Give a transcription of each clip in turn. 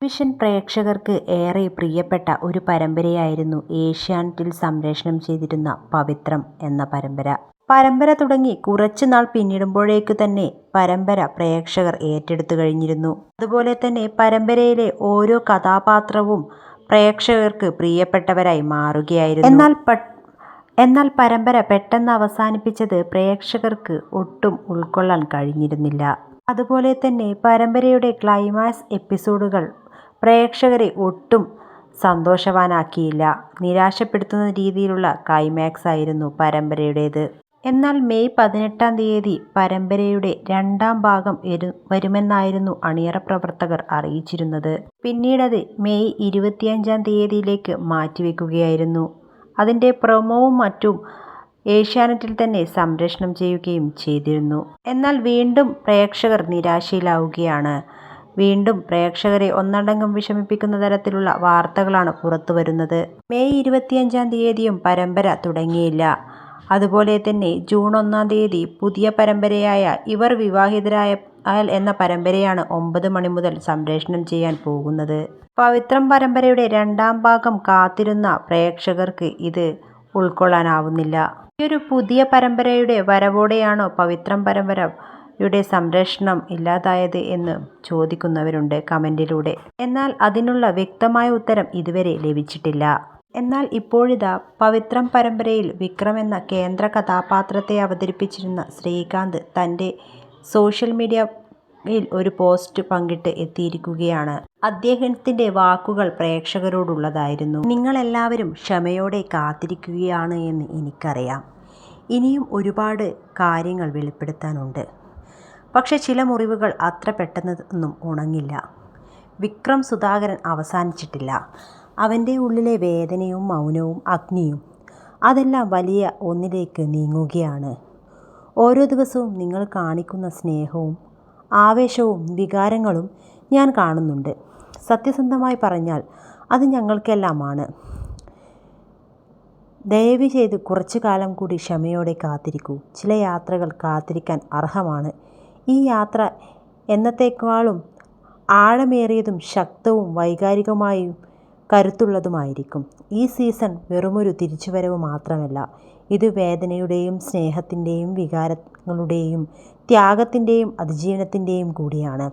Television പ്രേക്ഷകർക്ക് ഏറെ പ്രിയപ്പെട്ട ഒരു പരമ്പരയായിരുന്നു ഏഷ്യാനെറ്റിൽ സംപ്രേഷണം ചെയ്തിരുന്ന പവിത്രം എന്ന പരമ്പര. പരമ്പര തുടങ്ങി കുറച്ചുനാൾ പിന്നിടുമ്പോഴേക്കു തന്നെ പരമ്പര പ്രേക്ഷകർ ഏറ്റെടുത്തു കഴിഞ്ഞിരുന്നു. അതുപോലെ തന്നെ പരമ്പരയിലെ ഓരോ കഥാപാത്രവും പ്രേക്ഷകർക്ക് പ്രിയപ്പെട്ടവരായി മാറുകയായിരുന്നു. എന്നാൽ പരമ്പര പെട്ടെന്ന് അവസാനിപ്പിച്ചത് പ്രേക്ഷകർക്ക് ഒട്ടും ഉൾക്കൊള്ളാൻ കഴിഞ്ഞിരുന്നില്ല. അതുപോലെ തന്നെ പരമ്പരയുടെ ക്ലൈമാക്സ് എപ്പിസോഡുകൾ പ്രേക്ഷകരെ ഒട്ടും സന്തോഷവാനാക്കിയില്ല. നിരാശപ്പെടുത്തുന്ന രീതിയിലുള്ള ക്ലൈമാക്സ് ആയിരുന്നു പരമ്പരയുടേത്. എന്നാൽ മെയ് 18-ാം തീയതി പരമ്പരയുടെ 2ാം ഭാഗം വരുമെന്നായിരുന്നു അണിയറ പ്രവർത്തകർ അറിയിച്ചിരുന്നത്. പിന്നീടത് മെയ് 25-ാം തീയതിയിലേക്ക് മാറ്റിവെക്കുകയായിരുന്നു. അതിൻ്റെ പ്രൊമോവും മറ്റും ഏഷ്യാനെറ്റിൽ തന്നെ സംപ്രേഷണം ചെയ്യുകയും ചെയ്തിരുന്നു. എന്നാൽ വീണ്ടും പ്രേക്ഷകർ നിരാശയിലാവുകയാണ്. വീണ്ടും പ്രേക്ഷകരെ ഒന്നടങ്കം വിഷമിപ്പിക്കുന്ന തരത്തിലുള്ള വാർത്തകളാണ് പുറത്തുവരുന്നത്. മെയ് 25-ാം തീയതിയും പരമ്പര തുടങ്ങിയില്ല. അതുപോലെ തന്നെ ജൂൺ 1-ാം തീയതി പുതിയ പരമ്പരയായ ഇവർ വിവാഹിതരായാൽ എന്ന പരമ്പരയാണ് 9 മണി മുതൽ സംപ്രേഷണം ചെയ്യാൻ പോകുന്നത്. പവിത്രം പരമ്പരയുടെ 2ാം ഭാഗം കാത്തിരുന്ന പ്രേക്ഷകർക്ക് ഇത് ഉൾക്കൊള്ളാനാവുന്നില്ല. ഈയൊരു പുതിയ പരമ്പരയുടെ വരവോടെയാണോ പവിത്രം പരമ്പരയുടെ സംപ്രേഷണം ഇല്ലാതായത് എന്ന് ചോദിക്കുന്നവരുണ്ട് കമന്റിലൂടെ. എന്നാൽ അതിനുള്ള വ്യക്തമായ ഉത്തരം ഇതുവരെ ലഭിച്ചിട്ടില്ല. എന്നാൽ ഇപ്പോഴിതാ പവിത്രം പരമ്പരയിൽ വിക്രം എന്ന കേന്ദ്ര കഥാപാത്രത്തെ അവതരിപ്പിച്ചിരുന്ന ശ്രീകാന്ത് തൻ്റെ സോഷ്യൽ മീഡിയയിൽ ഒരു പോസ്റ്റ് പങ്കിട്ട് എത്തിയിരിക്കുകയാണ്. അദ്ദേഹത്തിൻ്റെ വാക്കുകൾ പ്രേക്ഷകരോടുള്ളതായിരുന്നു. നിങ്ങളെല്ലാവരും ക്ഷമയോടെ കാത്തിരിക്കുകയാണ് എന്ന് എനിക്കറിയാം. ഇനിയും ഒരുപാട് കാര്യങ്ങൾ വെളിപ്പെടുത്താനുണ്ട്. പക്ഷെ ചില മുറിവുകൾ അത്ര പെട്ടെന്നൊന്നും ഉണങ്ങില്ല. വിക്രം സുധാകരൻ അവസാനിച്ചിട്ടില്ല. അവൻ്റെ ഉള്ളിലെ വേദനയും മൗനവും അഗ്നിയും അതെല്ലാം വലിയ ഒന്നിലേക്ക് നീങ്ങുകയാണ്. ഓരോ ദിവസവും നിങ്ങൾ കാണിക്കുന്ന സ്നേഹവും ആവേശവും വികാരങ്ങളും ഞാൻ കാണുന്നുണ്ട്. സത്യസന്ധമായി പറഞ്ഞാൽ അത് ഞങ്ങൾക്കെല്ലാമാണ്. ദയവ് ചെയ്ത് കുറച്ചു കാലം കൂടി ക്ഷമയോടെ കാത്തിരിക്കൂ. ചില യാത്രകൾ കാത്തിരിക്കാൻ അർഹമാണ്. ഈ യാത്ര എന്നത്തേക്കാളും ആഴമേറിയതും ശക്തവും വൈകാരികമായും കരുത്തുള്ളതുമായിരിക്കും. ഈ സീസൺ വെറുമൊരു തിരിച്ചുവരവ് മാത്രമല്ല, ഇത് വേദനയുടെയും സ്നേഹത്തിൻ്റെയും വികാരങ്ങളുടെയും ത്യാഗത്തിൻ്റെയും അതിജീവനത്തിൻ്റെയും കൂടിയാണ്.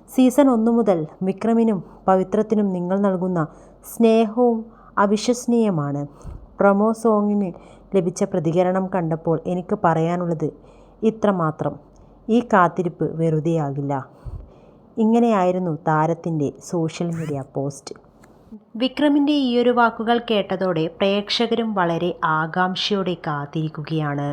സീസൺ 1 മുതൽ വിക്രമിനും പവിത്രത്തിനും നിങ്ങൾ നൽകുന്ന സ്നേഹവും അവിശ്വസനീയമാണ്. പ്രൊമോ സോങ്ങിന് ലഭിച്ച പ്രതികരണം കണ്ടപ്പോൾ എനിക്ക് പറയാനുള്ളത് ഇത്രമാത്രം: ഈ കാത്തിരിപ്പ് വെറുതെയാകില്ല. ഇങ്ങനെയായിരുന്നു താരത്തിൻ്റെ സോഷ്യൽ മീഡിയ പോസ്റ്റ്. വിക്രമിൻ്റെ ഈയൊരു വാക്കുകൾ കേട്ടതോടെ പ്രേക്ഷകരും വളരെ ആകാംക്ഷയോടെ കാത്തിരിക്കുകയാണ്.